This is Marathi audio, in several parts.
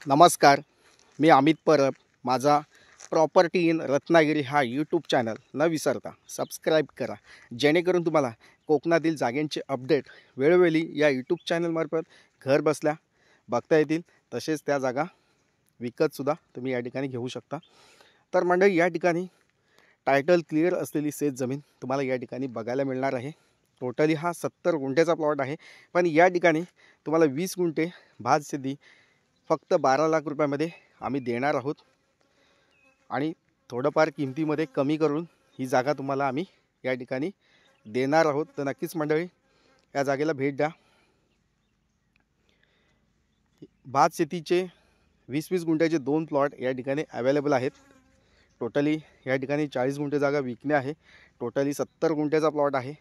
नमस्कार, मी अमित परब. माझा प्रॉपर्टी इन रत्नागिरी हा यूट्यूब चॅनल न विसरता सबस्क्राईब करा, जेणेकरून तुम्हाला कोकणातील जागांचे अपडेट वेळोवेळी या यूट्यूब चॅनलमार्फत घर बसल्या बघता येतील. तसेच त्या जागा विकतसुद्धा तुम्ही या ठिकाणी घेऊ शकता. तर मंडळी, या ठिकाणी टायटल क्लिअर असलेली शेत जमीन तुम्हाला या ठिकाणी बघायला मिळणार आहे. टोटली हा 70 गुंठेचा प्लॉट आहे, पण या ठिकाणी तुम्हाला 20 गुंठे भात शेती फक्त 12 लाख रुपयामध्ये आम्ही देणार आहोत आणि थोडंफार किमतीमध्ये कमी करून ही जागा तुम्हाला आम्ही या ठिकाणी देणार आहोत. तर नक्कीच मंडळी, या जागेला भेट द्या. भात शेतीचे 20-20 गुंठ्याचे 2 प्लॉट या ठिकाणी अवेलेबल आहेत. टोटली या ठिकाणी 40 गुंठे जागा विकणे आहे. टोटली 70 गुंठ्याचा प्लॉट आहे.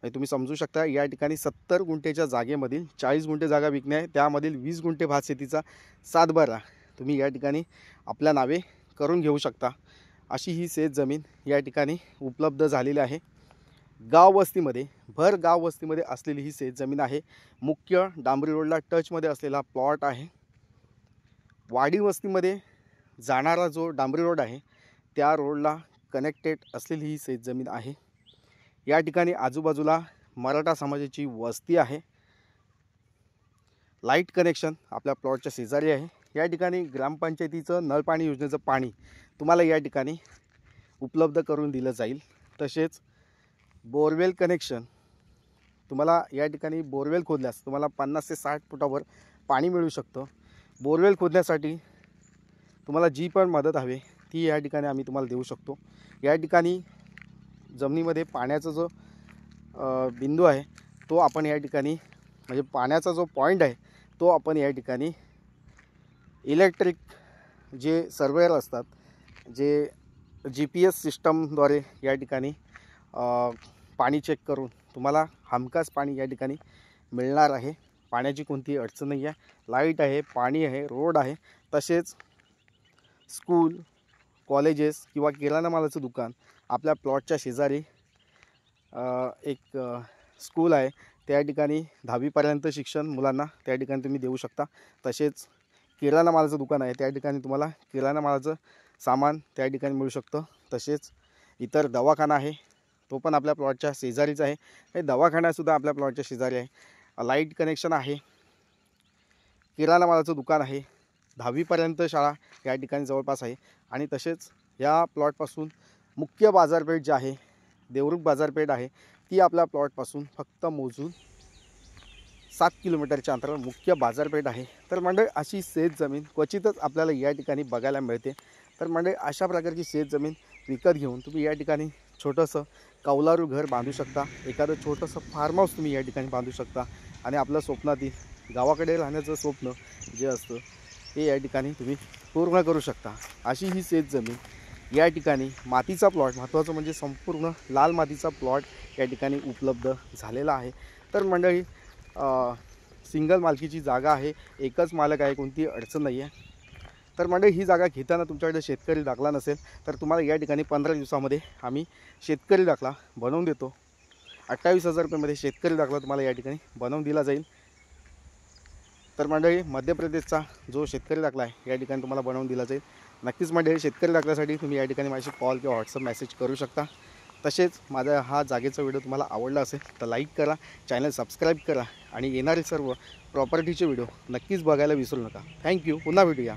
तुम्ही समजू शकता, या ठिकाणी 70 गुंठेच्या जागेमधील 40 गुंठे जागा विकणे आहे. त्यामधील 20 गुंठे भात शेतीचा सातबारा तुम्ही या ठिकाणी आपल्या नावे करून घेऊ शकता. अशी ही शेत जमीन या ठिकाणी उपलब्ध झालेली आहे. गाव वस्तीमध्ये, भर गाव वस्तीमध्ये असलेली ही शेत जमीन आहे. मुख्य डांबरी रोडला टचमध्ये असलेला प्लॉट आहे. वाडी वस्तीमध्ये जाणारा जो डांबरी रोड आहे त्या रोडला कनेक्टेड असलेली ही शेत जमीन आहे. या ठिकाणी आजूबाजूला मराठा समाजाची वस्ती आहे. लाईट कनेक्शन आपल्या प्लॉटच्या शेजारी आहे. या ठिकाणी ग्रामपंचायतीचं नळपाणी योजनेचं पाणी तुम्हाला या ठिकाणी उपलब्ध करून दिलं जाईल. तसेच बोरवेल कनेक्शन तुम्हाला या ठिकाणी बोरवेल खोदल्यास तुम्हाला 50 ते 60 फुटावर पाणी मिळू शकतं. बोरवेल खोदण्यासाठी तुम्हाला जी पण मदत हवी ती या ठिकाणी आम्ही तुम्हाला देऊ शकतो. या ठिकाणी जमिनीमध्ये पाण्याचा जो बिंदू आहे तो आपण या ठिकाणी, म्हणजे पाण्याचा जो पॉईंट आहे तो आपण या ठिकाणी इलेक्ट्रिक जे सर्वेअर असतात, जे GPS सिस्टमद्वारे या ठिकाणी पाणी चेक करून तुम्हाला हमखास पाणी या ठिकाणी मिळणार आहे. पाण्याची कोणतीही अडचण नाही आहे. लाईट आहे, पाणी आहे, रोड आहे. तसेच स्कूल, कॉलेजेस किंवा किराणा मालाचं दुकान आपल्या प्लॉटच्या शेजारी एक स्कूल आहे. त्या ठिकाणी 10वीपर्यंत शिक्षण मुलांना त्या ठिकाणी तुम्ही देऊ शकता. तसेच किराणा मालाचं दुकान आहे, त्या ठिकाणी तुम्हाला किराणा मालाचं सामान त्या ठिकाणी मिळू शकतं. तसेच इतर दवाखाना आहे, तो पण आपल्या प्लॉटच्या शेजारीच आहे. हे दवाखानासुद्धा आपल्या प्लॉटच्या शेजारी आहे. लाईट कनेक्शन आहे, किराणा मालाचं दुकान आहे, 10वीपर्यंत शाळा या ठिकाणी जवळपास आहे. आणि तसेच या प्लॉटपासून मुख्य बाजारपेठ जी आहे, देवरुख बाजारपेठ आहे, ती आपल्या प्लॉटपासून फक्त मोजून 7 किलोमीटरच्या अंतरावर मुख्य बाजारपेठ आहे. तर मंडळी, अशी शेत जमीन क्वचितच आपल्याला या ठिकाणी बघायला मिळते. तर मंडळी, अशा प्रकारची शेत जमीन विकत घेऊन तुम्ही या ठिकाणी छोटंसं कौलारू घर बांधू शकता. एखादं छोटंसं फार्म हाऊस तुम्ही या ठिकाणी बांधू शकता आणि आपलं स्वप्नातील गावाकडे राहण्याचं स्वप्न जे असतं ते या ठिकाणी तुम्ही पूर्ण करू शकता. अशी ही शेत जमीन या ठिकाणी मातीचा प्लॉट, महत्त्वाचं म्हणजे संपूर्ण लाल मातीचा प्लॉट या ठिकाणी उपलब्ध झालेला आहे. तर मंडळी, सिंगल मालकीची जागा आहे, एकच मालक आहे, कोणतीही अडचण नाही आहे. तर मंडळी, ही जागा घेताना तुमच्याकडे शेतकरी दाखला नसेल तर तुम्हाला या ठिकाणी 15 दिवसामध्ये आम्ही शेतकरी दाखला बनवून देतो. 28,000 रुपयामध्ये शेतकरी दाखला तुम्हाला या ठिकाणी बनवून दिला जाईल. तर मंडळी, मध्य प्रदेशचा जो शेतकरी दाखला आहे या ठिकाणी तुम्हाला बनवून दिला जाईल. नक्कीच मंडळी, शेतकरी दाखल्यासाठी तुम्ही या ठिकाणी माझी कॉल किंवा व्हॉट्सअप मेसेज करू शकता. तसेच माझा हा जागेचा व्हिडिओ तुम्हाला आवडला असेल तर लाईक करा, चॅनल सबस्क्राईब करा आणि येणारे सर्व प्रॉपर्टीचे व्हिडिओ नक्कीच बघायला विसरू नका. थँक्यू. पुन्हा भेटूया.